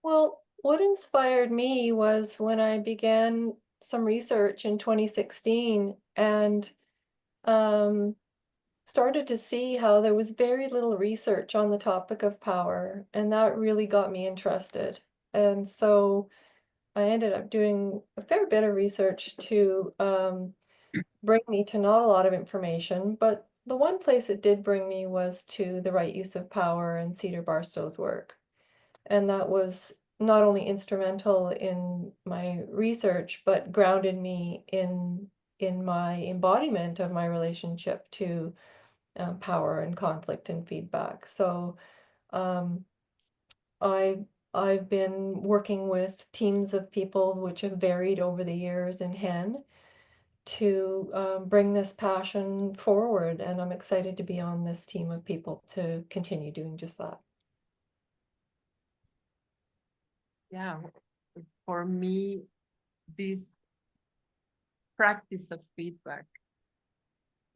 Well, what inspired me was when I began some research in 2016 and um, started to see how there was very little research on the topic of power, and that really got me interested. And so I ended up doing a fair bit of research to bring me to not a lot of information, but the one place it did bring me was to the right use of power and Cedar Barstow's work. And that was not only instrumental in my research, but grounded me in my embodiment of my relationship to power and conflict and feedback. So um, I I've been working with teams of people which have varied over the years in Hen to bring this passion forward, and I'm excited to be on this team of people to continue doing just that. Yeah, for me, this practice of feedback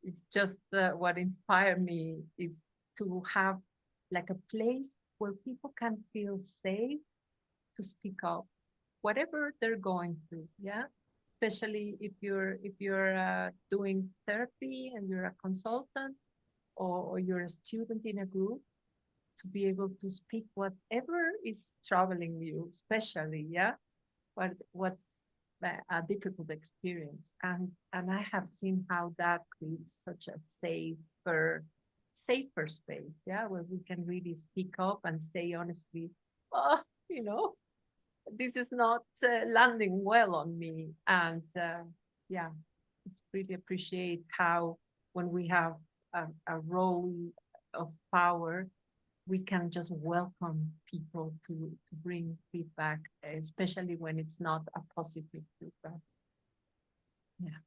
is just what inspired me is to have like a place where people can feel safe to speak up, whatever they're going through. Yeah, especially if you're doing therapy and you're a consultant, or you're a student in a group, to be able to speak whatever is troubling you, especially, yeah, what's a difficult experience. And I have seen how that creates such a safer space, yeah, where we can really speak up and say honestly, oh, you know, this is not landing well on me. And yeah, just really appreciate how when we have a role of power, we can just welcome people to bring feedback, especially when it's not a positive feedback. Yeah.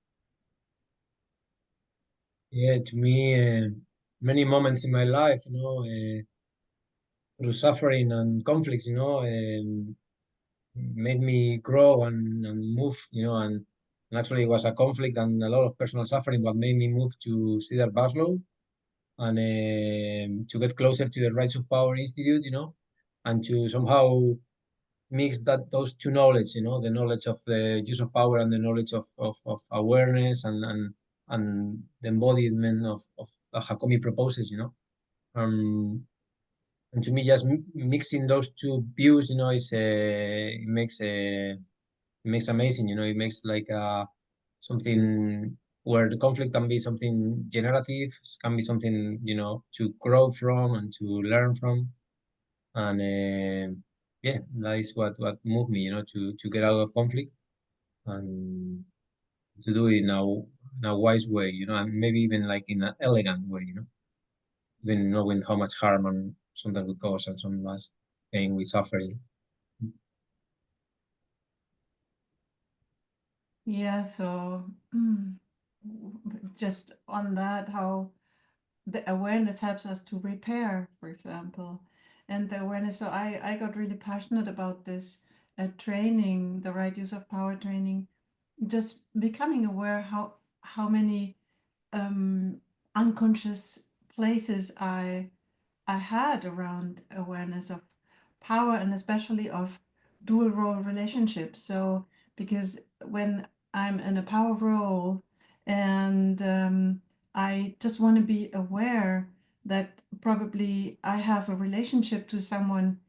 Yeah, to me, many moments in my life, through suffering and conflicts, made me grow and move, and actually it was a conflict and a lot of personal suffering what made me move to Cedar Baslow and to get closer to the Rights of Power Institute, and to somehow mix those two knowledge, the knowledge of the use of power and the knowledge of awareness and the embodiment of the Hakomi proposes, and to me, just mixing those two views, is it makes amazing. It makes like something where the conflict can be something generative, can be something to grow from and to learn from, and yeah, that is what moved me, to get out of conflict and to do it in a wise way, and maybe even like in an elegant way, even knowing how much harm and sometimes we cause and some much pain we suffer. Yeah, so just on that, how the awareness helps us to repair, for example. And the awareness, so I got really passionate about this training, the right use of power training, just becoming aware how many unconscious places I had around awareness of power and especially of dual role relationships. So, because when I'm in a power role and I just want to be aware that probably I have a relationship to someone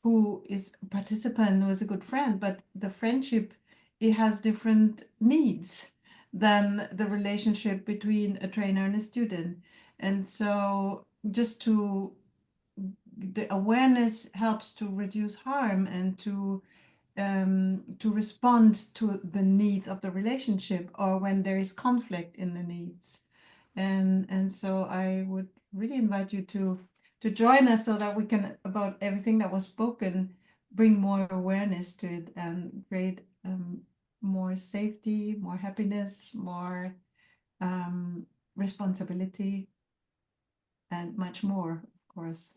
who is a participant, who is a good friend, but the friendship, it has different needs than the relationship between a trainer and a student. And so just the awareness helps to reduce harm and to respond to the needs of the relationship or when there is conflict in the needs. And so I would really invite you to join us so that we can, about everything that was spoken, bring more awareness to it and create more safety, more happiness, more responsibility, and much more, of course.